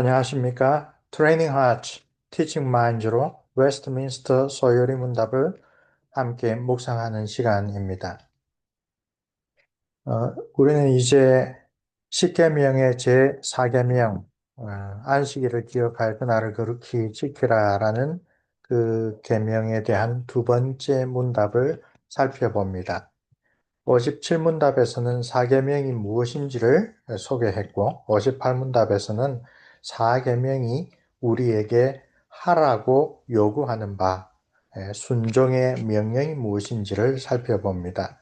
안녕하십니까? Training Hearts, Teaching Minds로 웨스트민스터 소요리 문답을 함께 묵상하는 시간입니다. 우리는 이제 십계명의 제4계명, 안식일을 기억할 그날을 거룩히 지키라라는 그 계명에 대한 두 번째 문답을 살펴봅니다. 57문답에서는 4계명이 무엇인지를 소개했고 58문답에서는 4계명이 우리에게 하라고 요구하는 바, 순종의 명령이 무엇인지를 살펴봅니다.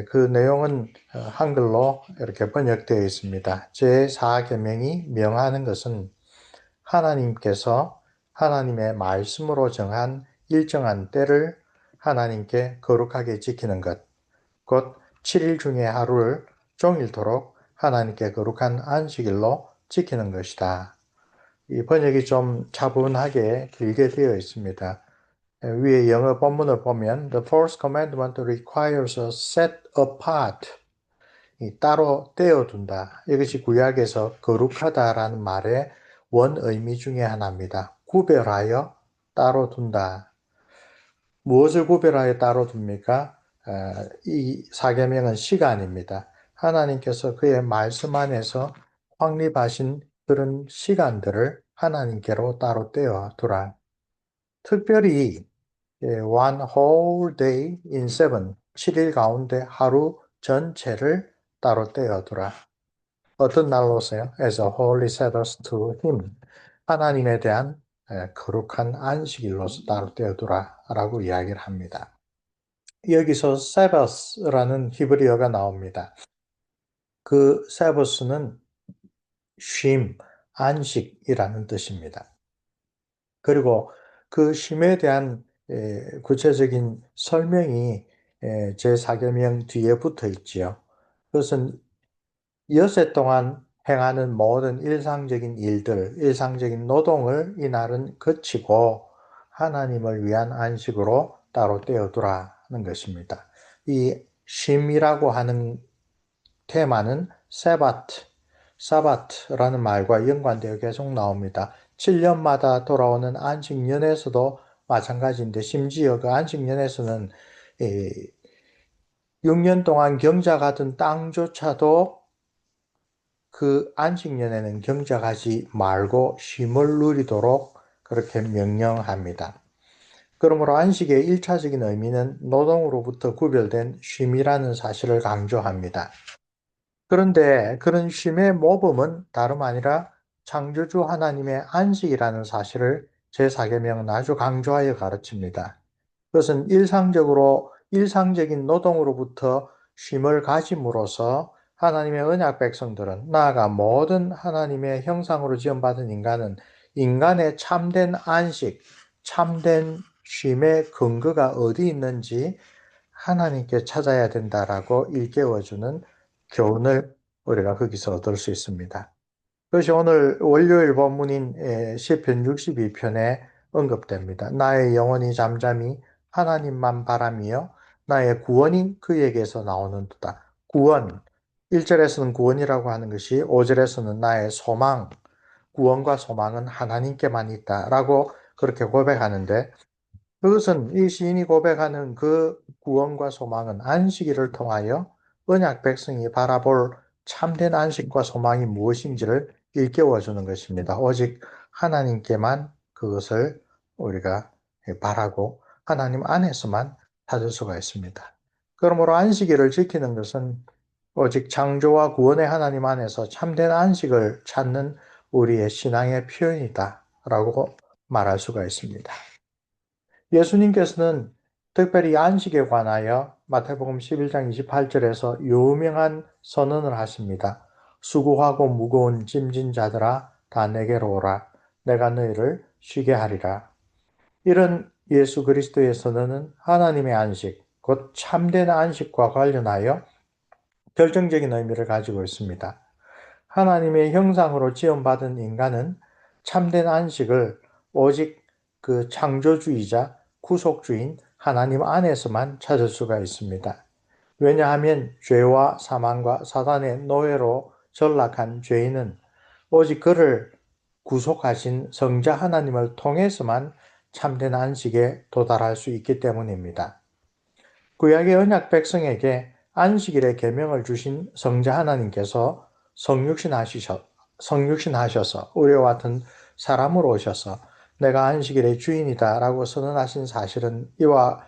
그 내용은 한글로 이렇게 번역되어 있습니다. 제4계명이 명하는 것은 하나님께서 하나님의 말씀으로 정한 일정한 때를 하나님께 거룩하게 지키는 것, 곧 7일 중에 하루를 종일토록 하나님께 거룩한 안식일로 지키는 것이다. 이 번역이 좀 차분하게 길게 되어 있습니다. 위에 영어 본문을 보면 The fourth commandment requires a set apart, 따로 떼어둔다. 이것이 구약에서 거룩하다라는 말의 원 의미 중에 하나입니다. 구별하여 따로 둔다. 무엇을 구별하여 따로 둡니까? 이 사계명은 시간입니다. 하나님께서 그의 말씀 안에서 확립하신 그런 시간들을 하나님께로 따로 떼어 두라. 특별히 one whole day in seven, 7일 가운데 하루 전체를 따로 떼어 두라. 어떤 날로서요? As a holy Sabbath to him. 하나님에 대한 거룩한 안식일로서 따로 떼어 두라라고 이야기를 합니다. 여기서 Sabbath라는 히브리어가 나옵니다. 그 Sabbath는 쉼, 안식이라는 뜻입니다. 그리고 그 쉼에 대한 구체적인 설명이 제4계명 뒤에 붙어 있지요. 그것은 엿새 동안 행하는 모든 일상적인 일들, 일상적인 노동을 이날은 그치고 하나님을 위한 안식으로 따로 떼어두라는 것입니다. 이 쉼이라고 하는 테마는 사바트라는 말과 연관되어 계속 나옵니다. 7년마다 돌아오는 안식년에서도 마찬가지인데 심지어 그 안식년에서는 6년 동안 경작하던 땅조차도 그 안식년에는 경작하지 말고 쉼을 누리도록 그렇게 명령합니다. 그러므로 안식의 1차적인 의미는 노동으로부터 구별된 쉼이라는 사실을 강조합니다. 그런데 그런 쉼의 모범은 다름 아니라 창조주 하나님의 안식이라는 사실을 제4계명은 아주 강조하여 가르칩니다. 그것은 일상적인 노동으로부터 쉼을 가짐으로써 하나님의 언약 백성들은 나아가 모든 하나님의 형상으로 지음받은 인간은 인간의 참된 안식, 참된 쉼의 근거가 어디 있는지 하나님께 찾아야 된다라고 일깨워주는 교훈을 우리가 거기서 얻을 수 있습니다. 그것이 오늘 월요일 본문인 시편 62편에 언급됩니다. 나의 영혼이 잠잠히 하나님만 바라며 나의 구원이 그에게서 나오는도다. 구원, 1절에서는 구원이라고 하는 것이 5절에서는 나의 소망, 구원과 소망은 하나님께만 있다라고 그렇게 고백하는데 그것은 이 시인이 고백하는 그 구원과 소망은 안식일을 통하여 언약 백성이 바라볼 참된 안식과 소망이 무엇인지를 일깨워주는 것입니다. 오직 하나님께만 그것을 우리가 바라고 하나님 안에서만 찾을 수가 있습니다. 그러므로 안식일을 지키는 것은 오직 창조와 구원의 하나님 안에서 참된 안식을 찾는 우리의 신앙의 표현이다라고 말할 수가 있습니다. 예수님께서는 특별히 안식에 관하여 마태복음 11장 28절에서 유명한 선언을 하십니다. 수고하고 무거운 짐진 자들아 다 내게로 오라. 내가 너희를 쉬게 하리라. 이런 예수 그리스도의 선언은 하나님의 안식, 곧 참된 안식과 관련하여 결정적인 의미를 가지고 있습니다. 하나님의 형상으로 지음받은 인간은 참된 안식을 오직 그 창조주이자 구속주인 하나님 안에서만 찾을 수가 있습니다. 왜냐하면 죄와 사망과 사단의 노예로 전락한 죄인은 오직 그를 구속하신 성자 하나님을 통해서만 참된 안식에 도달할 수 있기 때문입니다. 구약의 언약 백성에게 안식일의 계명을 주신 성자 하나님께서 성육신하셔서 우리와 같은 사람으로 오셔서 내가 안식일의 주인이다 라고 선언하신 사실은 이와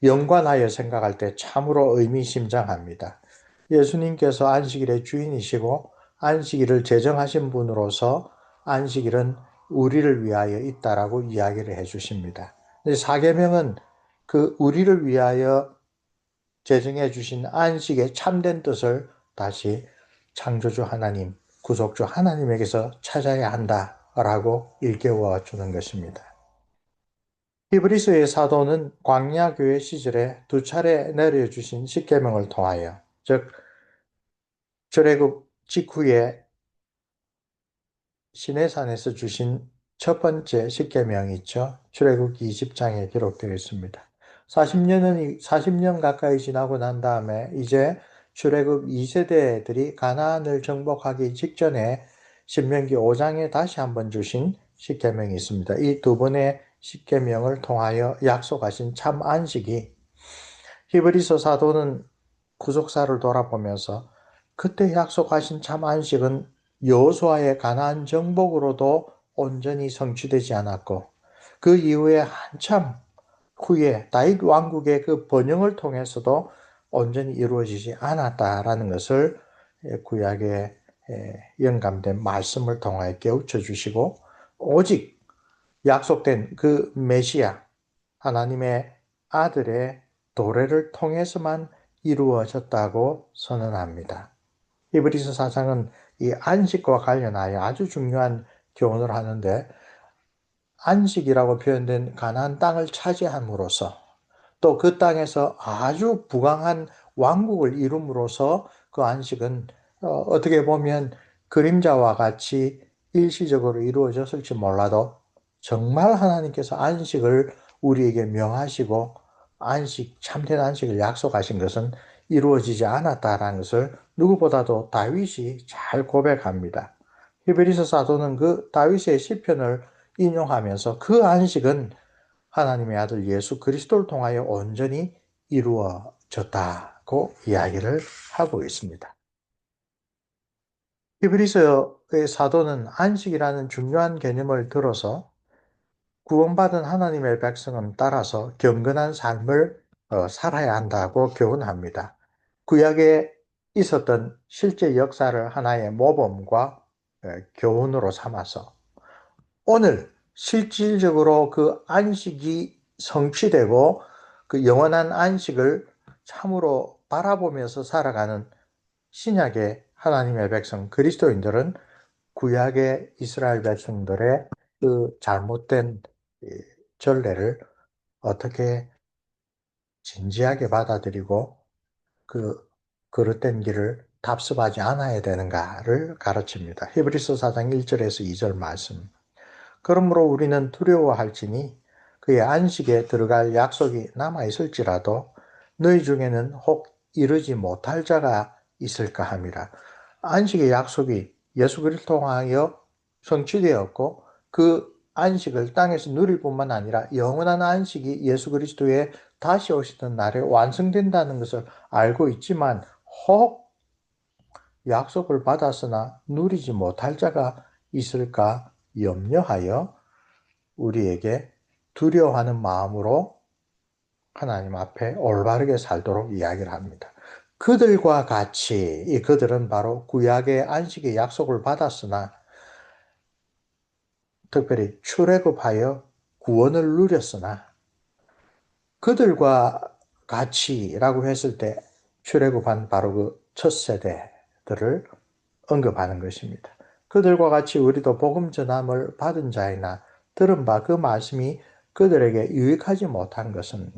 연관하여 생각할 때 참으로 의미심장합니다. 예수님께서 안식일의 주인이시고 안식일을 제정하신 분으로서 안식일은 우리를 위하여 있다라고 이야기를 해주십니다. 사계명은 그 우리를 위하여 제정해 주신 안식의 참된 뜻을 다시 창조주 하나님, 구속주 하나님에게서 찾아야 한다라고 일깨워 주는 것입니다. 히브리서의 사도는 광야교회 시절에 두 차례 내려주신 십계명을 통하여, 즉 출애굽 직후에 시내산에서 주신 첫 번째 십계명이 있죠. 출애굽 20장에 기록되어 있습니다. 40년 가까이 지나고 난 다음에 이제 출애굽 2세대들이 가나안을 정복하기 직전에 신명기 5장에 다시 한번 주신 십계명이 있습니다. 이 두 번의 십계명을 통하여 약속하신 참 안식이 히브리서 사도는 구속사를 돌아보면서 그때 약속하신 참 안식은 여호수아의 가나안 정복으로도 온전히 성취되지 않았고 그 이후에 한참 후에 다윗 왕국의 그 번영을 통해서도 온전히 이루어지지 않았다라는 것을 구약에 영감된 말씀을 통하여 깨우쳐 주시고 오직 약속된 그 메시아 하나님의 아들의 도래를 통해서만 이루어졌다고 선언합니다. 히브리서 4장은 이 안식과 관련하여 아주 중요한 교훈을 하는데 안식이라고 표현된 가나안 땅을 차지함으로써 또 그 땅에서 아주 부강한 왕국을 이룸으로써 그 안식은 어떻게 보면 그림자와 같이 일시적으로 이루어졌을지 몰라도 정말 하나님께서 안식을 우리에게 명하시고 참된 안식을 약속하신 것은 이루어지지 않았다라는 것을 누구보다도 다윗이 잘 고백합니다. 히브리서 사도는 그 다윗의 시편을 인용하면서 그 안식은 하나님의 아들 예수 그리스도를 통하여 온전히 이루어졌다고 이야기를 하고 있습니다. 히브리서의 사도는 안식이라는 중요한 개념을 들어서 구원받은 하나님의 백성은 따라서 경건한 삶을 살아야 한다고 교훈합니다. 구약에 있었던 실제 역사를 하나의 모범과 교훈으로 삼아서 오늘 실질적으로 그 안식이 성취되고 그 영원한 안식을 참으로 바라보면서 살아가는 신약의 하나님의 백성 그리스도인들은 구약의 이스라엘 백성들의 그 잘못된 전례를 어떻게 진지하게 받아들이고 그 그릇된 길을 답습하지 않아야 되는가를 가르칩니다. 히브리서 4장 1절에서 2절 말씀. 그러므로 우리는 두려워할지니 그의 안식에 들어갈 약속이 남아있을지라도 너희 중에는 혹 이르지 못할 자가 있을까 함이라. 안식의 약속이 예수 그리스도를 통하여 성취되었고 그 안식을 땅에서 누릴 뿐만 아니라 영원한 안식이 예수 그리스도의 다시 오시던 날에 완성된다는 것을 알고 있지만 혹 약속을 받았으나 누리지 못할 자가 있을까 염려하여 우리에게 두려워하는 마음으로 하나님 앞에 올바르게 살도록 이야기를 합니다. 그들과 같이 이 그들은 바로 구약의 안식의 약속을 받았으나 특별히 출애굽하여 구원을 누렸으나 그들과 같이라고 했을 때 출애굽한 바로 그 첫 세대들을 언급하는 것입니다. 그들과 같이 우리도 복음 전함을 받은 자이나 들은 바 그 말씀이 그들에게 유익하지 못한 것은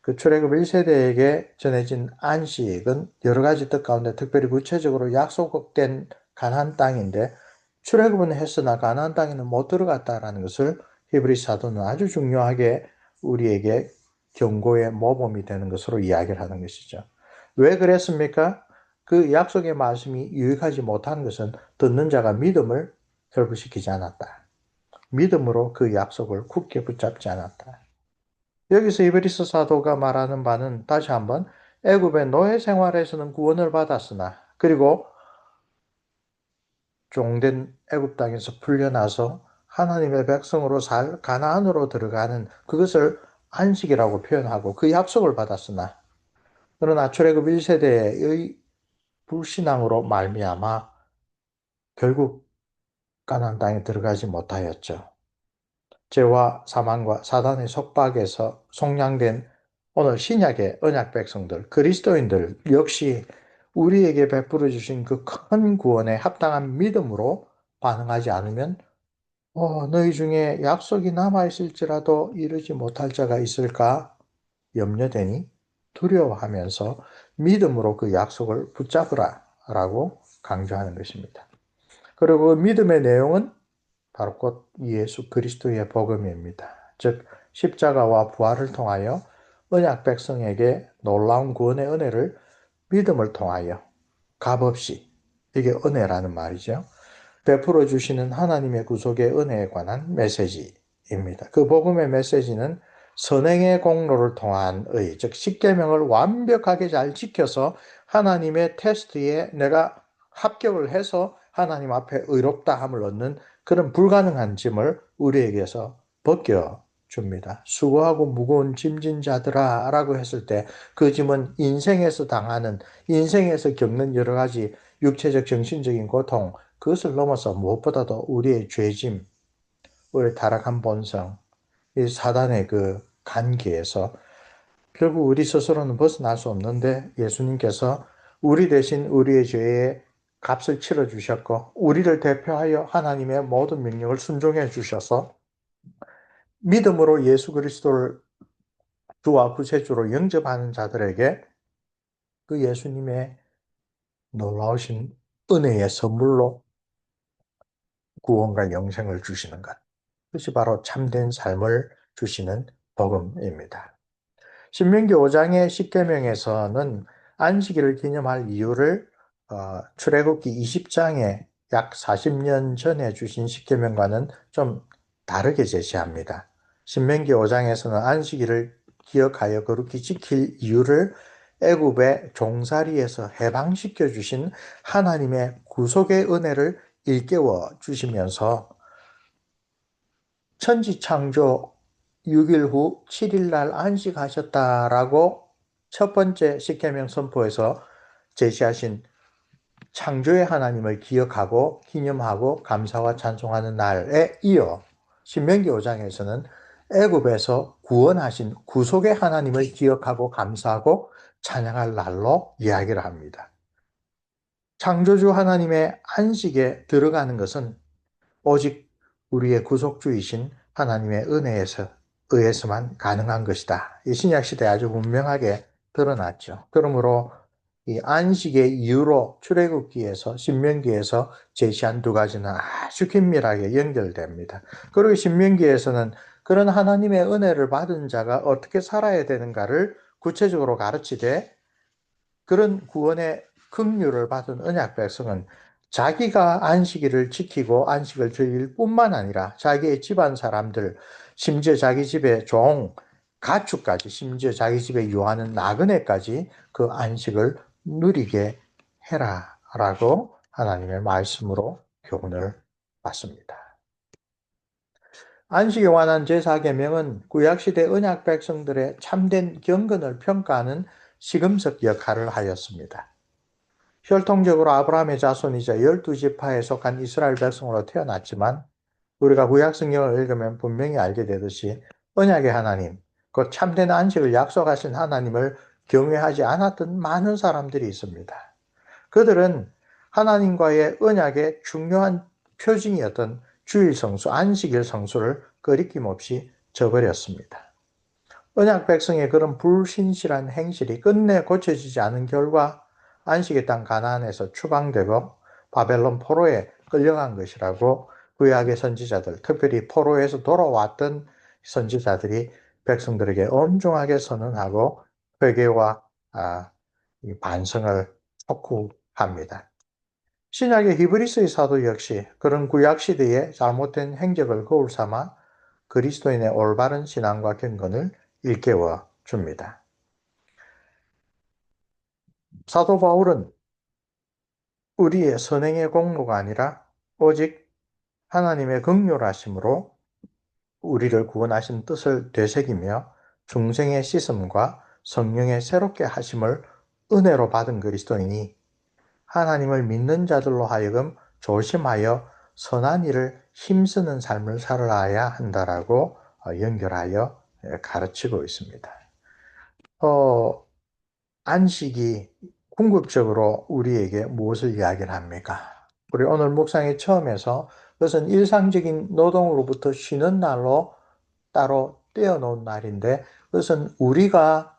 그 출애굽 1세대에게 전해진 안식은 여러 가지 뜻 가운데 특별히 구체적으로 약속된 가나안 땅인데 출애굽은 했으나 가나안 땅에는 못 들어갔다라는 것을 히브리 사도는 아주 중요하게 우리에게 경고의 모범이 되는 것으로 이야기를 하는 것이죠. 왜 그랬습니까? 그 약속의 말씀이 유익하지 못한 것은 듣는 자가 믿음을 결부시키지 않았다. 믿음으로 그 약속을 굳게 붙잡지 않았다. 여기서 이브리스 사도가 말하는 바는 다시 한번 애굽의 노예 생활에서는 구원을 받았으나 그리고 종된 애굽 땅에서 풀려나서 하나님의 백성으로 살 가나안으로 들어가는 그것을 안식이라고 표현하고 그 약속을 받았으나 그러나 출애굽 1세대의 불신앙으로 말미암아 결국 가나안 땅에 들어가지 못하였죠. 죄와 사망과 사단의 속박에서 속량된 오늘 신약의 언약 백성들, 그리스도인들 역시 우리에게 베풀어 주신 그 큰 구원에 합당한 믿음으로 반응하지 않으면 너희 중에 약속이 남아있을지라도 이루지 못할 자가 있을까 염려되니 두려워하면서 믿음으로 그 약속을 붙잡으라 라고 강조하는 것입니다. 그리고 그 믿음의 내용은 바로 곧 예수 그리스도의 복음입니다. 즉 십자가와 부활을 통하여 언약 백성에게 놀라운 구원의 은혜를 믿음을 통하여 값없이, 이게 은혜라는 말이죠, 베풀어 주시는 하나님의 구속의 은혜에 관한 메시지입니다. 그 복음의 메시지는 선행의 공로를 통한 의, 즉 십계명을 완벽하게 잘 지켜서 하나님의 테스트에 내가 합격을 해서 하나님 앞에 의롭다함을 얻는 그런 불가능한 짐을 우리에게서 벗겨줍니다. 수고하고 무거운 짐진 자들아 라고 했을 때 그 짐은 인생에서 당하는, 인생에서 겪는 여러 가지 육체적 정신적인 고통, 그것을 넘어서 무엇보다도 우리의 죄짐, 우리의 타락한 본성, 이 사단의 그 간계에서 결국 우리 스스로는 벗어날 수 없는데 예수님께서 우리 대신 우리의 죄의 값을 치러 주셨고 우리를 대표하여 하나님의 모든 명령을 순종해 주셔서 믿음으로 예수 그리스도를 주와 구세주로 영접하는 자들에게 그 예수님의 놀라우신 은혜의 선물로 구원과 영생을 주시는 것. 그것이 바로 참된 삶을 주시는 복음입니다. 신명기 5장의 십계명에서는 안식일을 기념할 이유를 출애굽기 20장에 약 40년 전에 주신 십계명과는 좀 다르게 제시합니다. 신명기 5장에서는 안식일을 기억하여 거룩히 지킬 이유를 애굽의 종살이에서 해방시켜 주신 하나님의 구속의 은혜를 일깨워 주시면서 천지창조 6일 후 7일 날 안식하셨다라고 첫 번째 십계명 선포에서 제시하신 창조의 하나님을 기억하고 기념하고 감사와 찬송하는 날에 이어 신명기 5장에서는 애굽에서 구원하신 구속의 하나님을 기억하고 감사하고 찬양할 날로 이야기를 합니다. 창조주 하나님의 안식에 들어가는 것은 오직 우리의 구속주이신 하나님의 은혜에서 의해서만 가능한 것이다. 이 신약시대에 아주 분명하게 드러났죠. 그러므로 이 안식의 이유로 출애굽기에서 신명기에서 제시한 두 가지는 아주 긴밀하게 연결됩니다. 그리고 신명기에서는 그런 하나님의 은혜를 받은 자가 어떻게 살아야 되는가를 구체적으로 가르치되 그런 구원의 긍휼을 받은 언약 백성은 자기가 안식일을 지키고 안식을 즐길 뿐만 아니라 자기의 집안 사람들, 심지어 자기 집의 종, 가축까지, 심지어 자기 집에 유하는 나그네까지 그 안식을 누리게 해라라고 하나님의 말씀으로 교훈을 받습니다. 안식에 관한 제4계명은 구약시대 언약 백성들의 참된 경건을 평가하는 시금석 역할을 하였습니다. 혈통적으로 아브라함의 자손이자 12지파에 속한 이스라엘 백성으로 태어났지만 우리가 구약 성경을 읽으면 분명히 알게 되듯이 언약의 하나님, 그 참된 안식을 약속하신 하나님을 경외하지 않았던 많은 사람들이 있습니다. 그들은 하나님과의 언약의 중요한 표징이었던 주일 성수, 안식일 성수를 거리낌 없이 저버렸습니다. 언약 백성의 그런 불신실한 행실이 끝내 고쳐지지 않은 결과 안식의 땅 가나안에서 추방되고 바벨론 포로에 끌려간 것이라고 구약의 선지자들, 특별히 포로에서 돌아왔던 선지자들이 백성들에게 엄중하게 선언하고 회개와 반성을 촉구합니다. 신약의 히브리서의 사도 역시 그런 구약시대의 잘못된 행적을 거울 삼아 그리스도인의 올바른 신앙과 경건을 일깨워 줍니다. 사도 바울은 우리의 선행의 공로가 아니라 오직 하나님의 긍휼하심으로 우리를 구원하신 뜻을 되새기며 중생의 씻음과 성령의 새롭게 하심을 은혜로 받은 그리스도인이 하나님을 믿는 자들로 하여금 조심하여 선한 일을 힘쓰는 삶을 살아야 한다라고 연결하여 가르치고 있습니다. 안식이 궁극적으로 우리에게 무엇을 이야기를 합니까? 우리 오늘 묵상의 처음에서 그것은 일상적인 노동으로부터 쉬는 날로 따로 떼어놓은 날인데 그것은 우리가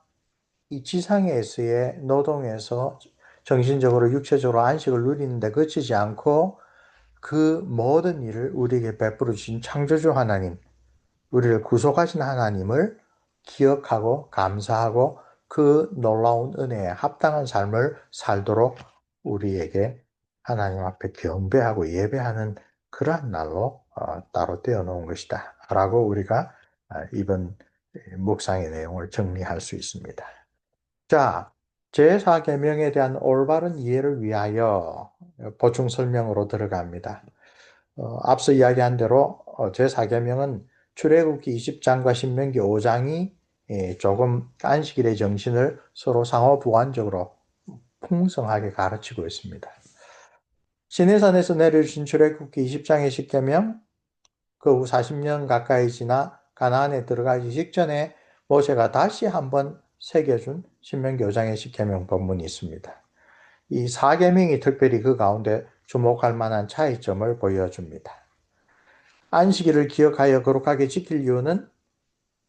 이 지상에서의 노동에서 정신적으로 육체적으로 안식을 누리는데 그치지 않고 그 모든 일을 우리에게 베풀어 주신 창조주 하나님, 우리를 구속하신 하나님을 기억하고 감사하고 그 놀라운 은혜에 합당한 삶을 살도록 우리에게 하나님 앞에 경배하고 예배하는 그러한 날로 따로 떼어놓은 것이다 라고 우리가 이번 묵상의 내용을 정리할 수 있습니다. 자, 제4계명에 대한 올바른 이해를 위하여 보충 설명으로 들어갑니다. 앞서 이야기한 대로 제4계명은 출애굽기 20장과 신명기 5장이 조금 안식일의 정신을 서로 상호 보완적으로 풍성하게 가르치고 있습니다. 시내산에서 내려주신 출애굽기 20장의 십계명, 그 후 40년 가까이 지나 가나안에 들어가기 직전에 모세가 다시 한번 새겨준 신명기 5장의 십계명 본문이 있습니다. 이 4계명이 특별히 그 가운데 주목할 만한 차이점을 보여줍니다. 안식일을 기억하여 거룩하게 지킬 이유는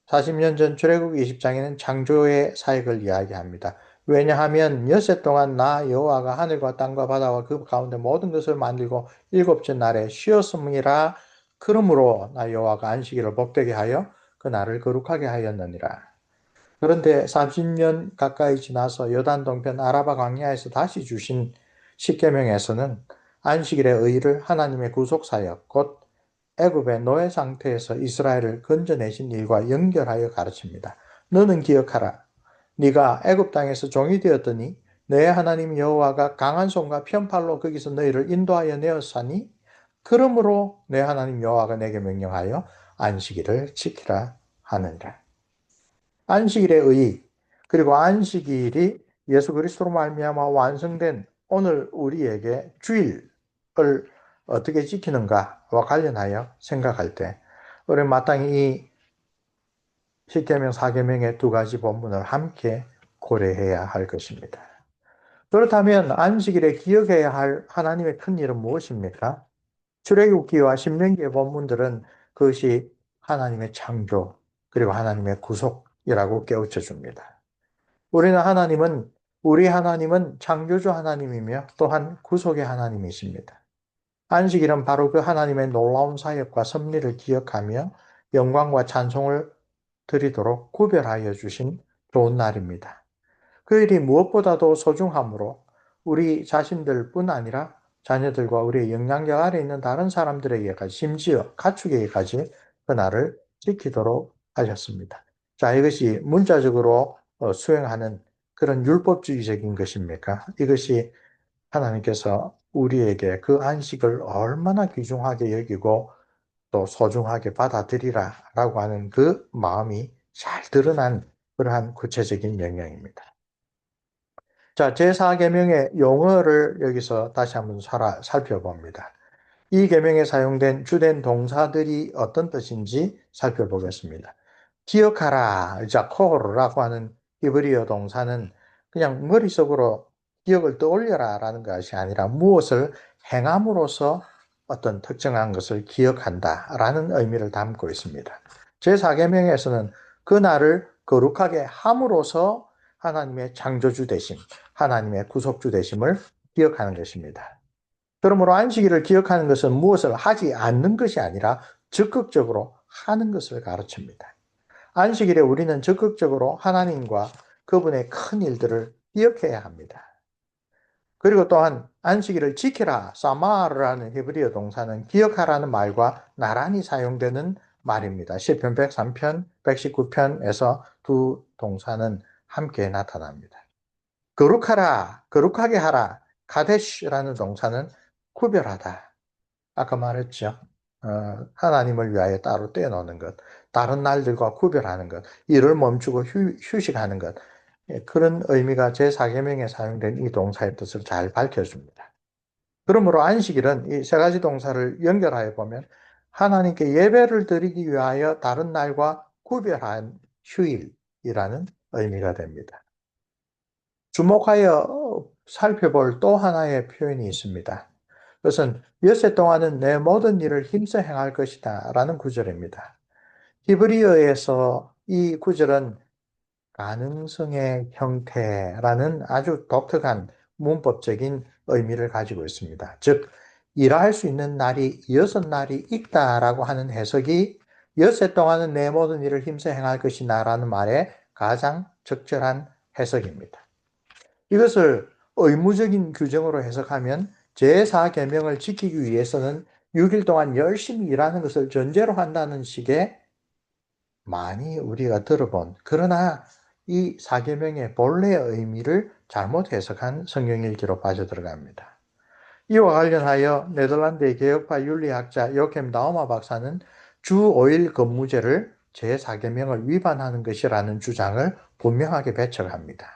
40년 전 출애굽기 20장에는 창조의 사역을 이야기합니다. 왜냐하면 엿새 동안 나 여호와가 하늘과 땅과 바다와 그 가운데 모든 것을 만들고 일곱째 날에 쉬었음이라. 그러므로 나 여호와가 안식일을 복되게 하여 그 날을 거룩하게 하였느니라. 그런데 30년 가까이 지나서 요단 동편 아라바 광야에서 다시 주신 십계명에서는 안식일의 의의를 하나님의 구속 사역, 곧 애굽의 노예 상태에서 이스라엘을 건져내신 일과 연결하여 가르칩니다. 너는 기억하라. 네가 애굽 땅에서 종이 되었더니 내 하나님 여호와가 강한 손과 편팔로 거기서 너희를 인도하여 내었사니 그러므로 내 하나님 여호와가 내게 명령하여 안식일을 지키라 하느니라. 안식일의 의의, 그리고 안식일이 예수 그리스도로 말미암아 완성된 오늘 우리에게 주일을 어떻게 지키는가와 관련하여 생각할 때 우리 마땅히 이 십계명, 사계명의 두 가지 본문을 함께 고려해야 할 것입니다. 그렇다면 안식일에 기억해야 할 하나님의 큰 일은 무엇입니까? 출애굽기와 신명기의 본문들은 그것이 하나님의 창조 그리고 하나님의 구속이라고 깨우쳐 줍니다. 우리 하나님은 창조주 하나님이며 또한 구속의 하나님이십니다. 안식일은 바로 그 하나님의 놀라운 사역과 섭리를 기억하며 영광과 찬송을 드리도록 구별하여 주신 좋은 날입니다. 그 일이 무엇보다도 소중하므로 우리 자신들뿐 아니라 자녀들과 우리의 영향력 아래 있는 다른 사람들에게까지 심지어 가축에게까지 그 날을 지키도록 하셨습니다. 자, 이것이 문자적으로 수행하는 그런 율법주의적인 것입니까? 이것이 하나님께서 우리에게 그 안식을 얼마나 귀중하게 여기고 또 소중하게 받아들이라라고 하는 그 마음이 잘 드러난 그러한 구체적인 명령입니다. 자, 제4계명의 용어를 여기서 다시 한번 살펴봅니다. 이 계명에 사용된 주된 동사들이 어떤 뜻인지 살펴보겠습니다. 기억하라, 자코르라고 하는 히브리어 동사는 그냥 머릿속으로 기억을 떠올려라 라는 것이 아니라 무엇을 행함으로써 어떤 특정한 것을 기억한다 라는 의미를 담고 있습니다. 제4계명에서는 그 날을 거룩하게 함으로써 하나님의 창조주 되심, 하나님의 구속주 되심을 기억하는 것입니다. 그러므로 안식일을 기억하는 것은 무엇을 하지 않는 것이 아니라 적극적으로 하는 것을 가르칩니다. 안식일에 우리는 적극적으로 하나님과 그분의 큰 일들을 기억해야 합니다. 그리고 또한 안식일을 지키라, 사마르라는 히브리어 동사는 기억하라는 말과 나란히 사용되는 말입니다. 시편 103편, 119편에서 두 동사는 함께 나타납니다. 거룩하라, 거룩하게 하라, 카데시라는 동사는 구별하다. 아까 말했죠. 하나님을 위하여 따로 떼어놓는 것, 다른 날들과 구별하는 것, 일을 멈추고 휴식하는 것, 그런 의미가 제4계명에 사용된 이 동사의 뜻을 잘 밝혀줍니다. 그러므로 안식일은 이 세 가지 동사를 연결하여 보면 하나님께 예배를 드리기 위하여 다른 날과 구별한 휴일이라는 의미가 됩니다. 주목하여 살펴볼 또 하나의 표현이 있습니다. 그것은 엿새 동안은 내 모든 일을 힘써 행할 것이다 라는 구절입니다. 히브리어에서 이 구절은 가능성의 형태라는 아주 독특한 문법적인 의미를 가지고 있습니다. 즉, 일할 수 있는 날이 6날이 있다라고 하는 해석이 엿새 동안은 내 모든 일을 힘써 행할 것이다 라는 말의 가장 적절한 해석입니다. 이것을 의무적인 규정으로 해석하면 제4계명을 지키기 위해서는 6일 동안 열심히 일하는 것을 전제로 한다는 식의 많이 우리가 들어본, 그러나 이 4계명의 본래의 의미를 잘못 해석한 성경 읽기로 빠져들어갑니다. 이와 관련하여 네덜란드의 개혁파 윤리학자 요켐 다우마 박사는 주 5일 근무제를 제4계명을 위반하는 것이라는 주장을 분명하게 배척합니다.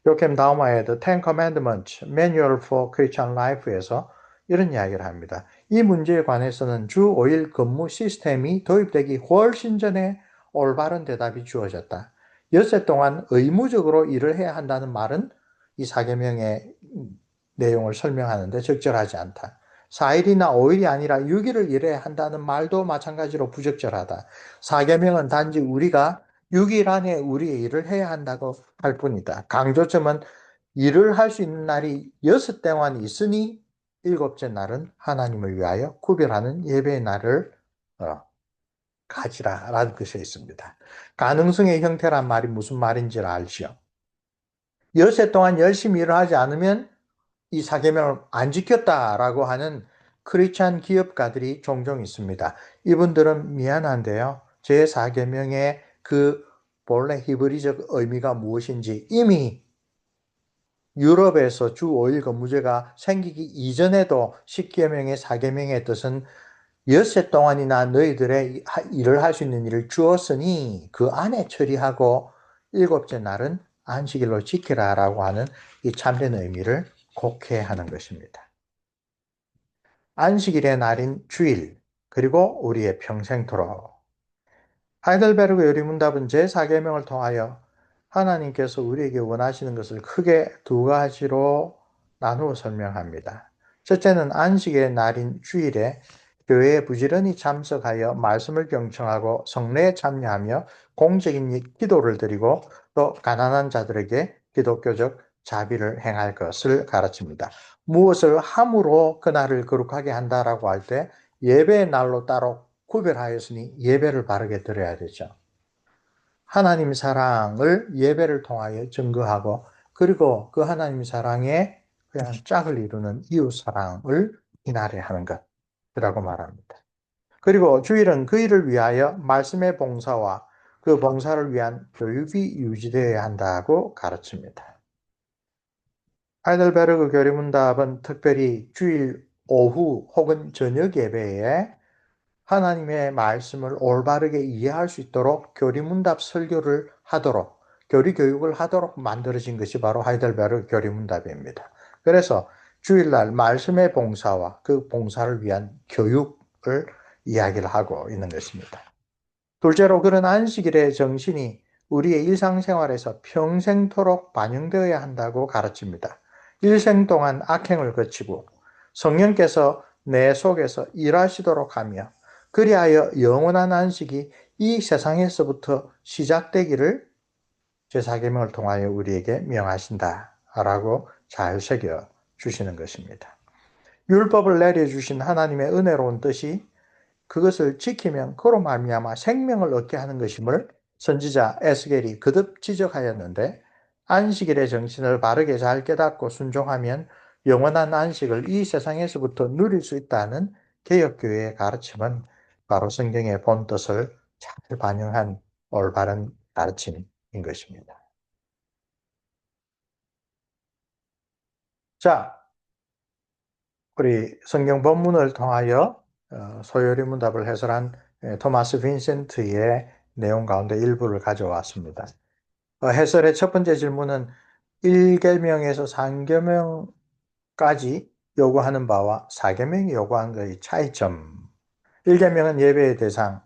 요켐 다우마의 The Ten Commandments Manual for Christian Life에서 이런 이야기를 합니다. 이 문제에 관해서는 주 5일 근무 시스템이 도입되기 훨씬 전에 올바른 대답이 주어졌다. 엿새 동안 의무적으로 일을 해야 한다는 말은 이 4계명의 내용을 설명하는데 적절하지 않다. 4일이나 5일이 아니라 6일을 일해야 한다는 말도 마찬가지로 부적절하다. 4계명은 단지 우리가 6일 안에 우리의 일을 해야 한다고 할 뿐이다. 강조점은 일을 할 수 있는 날이 6 동안 있으니 7째 날은 하나님을 위하여 구별하는 예배의 날을 가지라라는 것에 있습니다. 가능성의 형태란 말이 무슨 말인지 알지요. 6 동안 열심히 일을 하지 않으면 이 4계명을 안 지켰다라고 하는 크리스찬 기업가들이 종종 있습니다. 이분들은 미안한데요. 제4계명의 그 본래 히브리적 의미가 무엇인지 이미 유럽에서 주 5일 근무제가 생기기 이전에도 10계명의 4계명의 뜻은 엿새 동안이나 너희들의 일을 할 수 있는 일을 주었으니 그 안에 처리하고 7째 날은 안식일로 지키라라고 하는 이 참된 의미를 곡해하는 것입니다. 안식일의 날인 주일, 그리고 우리의 평생토록. 하이델베르그 요리문답은 제4계명을 통하여 하나님께서 우리에게 원하시는 것을 크게 두 가지로 나누어 설명합니다. 첫째는 안식의 날인 주일에 교회에 부지런히 참석하여 말씀을 경청하고 성례에 참여하며 공적인 기도를 드리고 또 가난한 자들에게 기독교적 자비를 행할 것을 가르칩니다. 무엇을 함으로 그날을 거룩하게 한다라고 할 때 예배의 날로 따로 구별하였으니 예배를 바르게 드려야 되죠. 하나님 사랑을 예배를 통하여 증거하고 그리고 그 하나님 사랑에 그냥 짝을 이루는 이웃 사랑을 이날에 하는 것이라고 말합니다. 그리고 주일은 그 일을 위하여 말씀의 봉사와 그 봉사를 위한 교육이 유지되어야 한다고 가르칩니다. 하이델베르그 교리문답은 특별히 주일 오후 혹은 저녁 예배에 하나님의 말씀을 올바르게 이해할 수 있도록 교리문답 설교를 하도록, 교리 교육을 하도록 만들어진 것이 바로 하이델베르그 교리문답입니다. 그래서 주일날 말씀의 봉사와 그 봉사를 위한 교육을 이야기를 하고 있는 것입니다. 둘째로 그런 안식일의 정신이 우리의 일상생활에서 평생토록 반영되어야 한다고 가르칩니다. 일생 동안 악행을 거치고 성령께서 내 속에서 일하시도록 하며 그리하여 영원한 안식이 이 세상에서부터 시작되기를 제4계명을 통하여 우리에게 명하신다라고 잘 새겨 주시는 것입니다. 율법을 내려주신 하나님의 은혜로운 뜻이 그것을 지키면 그로 말미암아 생명을 얻게 하는 것임을 선지자 에스겔이 거듭 지적하였는데 안식일의 정신을 바르게 잘 깨닫고 순종하면 영원한 안식을 이 세상에서부터 누릴 수 있다는 개혁교회의 가르침은 바로 성경의 본뜻을 잘 반영한 올바른 가르침인 것입니다. 자, 우리 성경 본문을 통하여 소요리 문답을 해설한 토마스 빈센트의 내용 가운데 일부를 가져왔습니다. 해설의 첫 번째 질문은 1계명에서 3계명까지 요구하는 바와 4계명이 요구하는 것의 차이점. 1계명은 예배의 대상,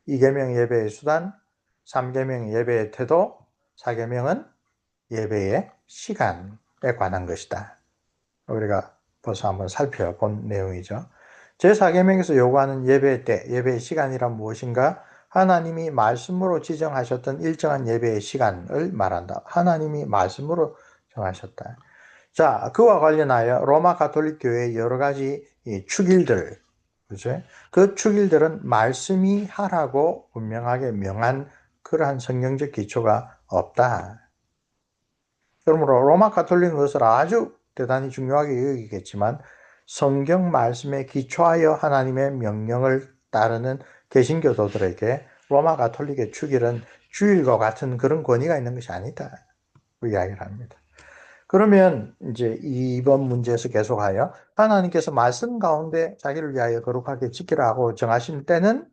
2계명 예배의 수단, 3계명 예배의 태도, 4계명은 예배의 시간에 관한 것이다. 우리가 벌써 한번 살펴본 내용이죠. 제4계명에서 요구하는 예배의 때, 예배의 시간이란 무엇인가? 하나님이 말씀으로 지정하셨던 일정한 예배의 시간을 말한다. 하나님이 말씀으로 정하셨다. 자, 그와 관련하여 로마 가톨릭 교회의 여러 가지 축일들, 그죠? 그 축일들은 말씀이 하라고 분명하게 명한 그러한 성경적 기초가 없다. 그러므로 로마 가톨릭은 그것을 아주 대단히 중요하게 여기겠지만 성경 말씀에 기초하여 하나님의 명령을 따르는 개신교도들에게 로마 가톨릭의 축일은 주일과 같은 그런 권위가 있는 것이 아니다. 그 이야기를 합니다. 그러면 이제 이번 문제에서 계속하여 하나님께서 말씀 가운데 자기를 위하여 거룩하게 지키라고 정하신 때는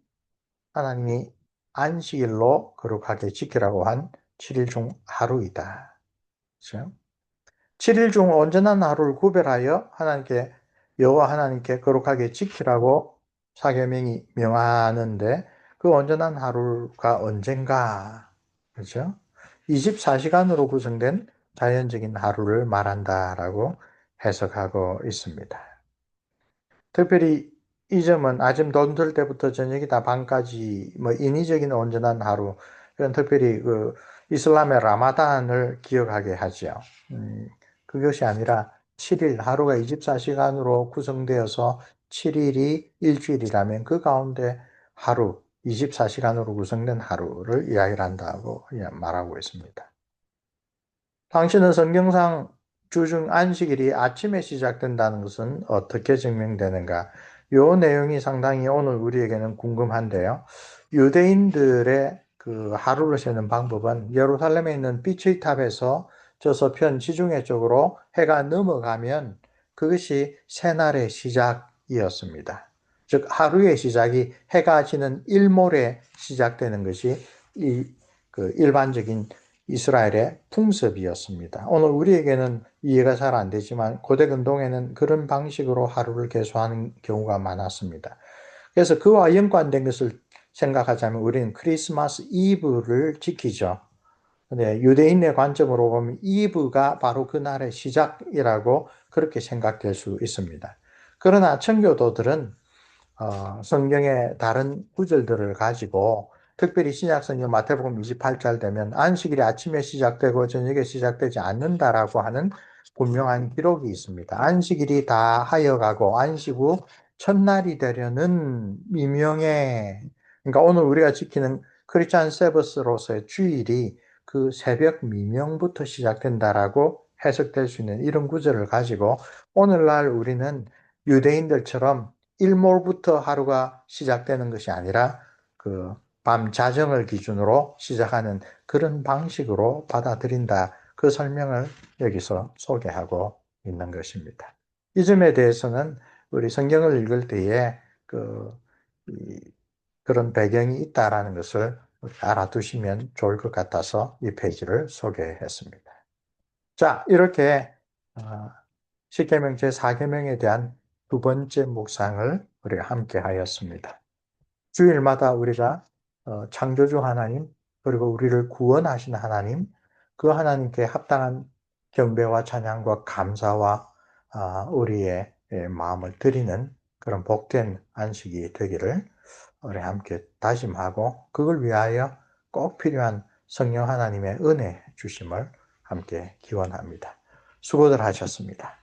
하나님이 안식일로 거룩하게 지키라고 한 7일 중 하루이다. 그렇죠? 7일 중 온전한 하루를 구별하여 하나님께 여호와 하나님께 거룩하게 지키라고 사계명이 명하는데 그 온전한 하루가 언젠가? 그렇죠? 24시간으로 구성된 자연적인 하루를 말한다라고 해석하고 있습니다. 특별히 이 점은 아침 돈들 때부터 저녁이다 밤까지 인위적인 온전한 하루, 그런 특별히 그 이슬람의 라마단을 기억하게 하죠. 그것이 아니라 7일, 하루가 24시간으로 구성되어서 7일이 일주일이라면 그 가운데 하루, 24시간으로 구성된 하루를 이야기를 한다고 말하고 있습니다. 당신은 성경상 주중 안식일이 아침에 시작된다는 것은 어떻게 증명되는가? 이 내용이 상당히 오늘 우리에게는 궁금한데요. 유대인들의 그 하루를 세는 방법은 예루살렘에 있는 빛의 탑에서 저 서편 지중해 쪽으로 해가 넘어가면 그것이 새날의 시작이었습니다. 즉 하루의 시작이 해가 지는 일몰에 시작되는 것이 그 일반적인 이스라엘의 풍습이었습니다. 오늘 우리에게는 이해가 잘 안 되지만 고대 근동에는 그런 방식으로 하루를 계수하는 경우가 많았습니다. 그래서 그와 연관된 것을 생각하자면 우리는 크리스마스 이브를 지키죠. 근데 유대인의 관점으로 보면 이브가 바로 그날의 시작이라고 그렇게 생각될 수 있습니다. 그러나 청교도들은 성경의 다른 구절들을 가지고 특별히 신약성경 마태복음 28절 되면 안식일이 아침에 시작되고 저녁에 시작되지 않는다라고 하는 분명한 기록이 있습니다. 안식일이 다 하여가고 안식 후 첫날이 되려는 미명의, 그러니까 오늘 우리가 지키는 크리스찬 세버스로서의 주일이 그 새벽 미명부터 시작된다라고 해석될 수 있는 이런 구절을 가지고 오늘날 우리는 유대인들처럼 일몰부터 하루가 시작되는 것이 아니라 그 밤 자정을 기준으로 시작하는 그런 방식으로 받아들인다. 그 설명을 여기서 소개하고 있는 것입니다. 이 점에 대해서는 우리 성경을 읽을 때에 그런 배경이 있다라는 것을 알아두시면 좋을 것 같아서 이 페이지를 소개했습니다. 자, 이렇게 십계명 제4계명에 대한 두 번째 묵상을 우리가 함께 하였습니다. 주일마다 우리가 창조주 하나님, 그리고 우리를 구원하신 하나님, 그 하나님께 합당한 경배와 찬양과 감사와 우리의 마음을 드리는 그런 복된 안식이 되기를 우리 함께 다짐하고 그걸 위하여 꼭 필요한 성령 하나님의 은혜 주심을 함께 기원합니다. 수고들 하셨습니다.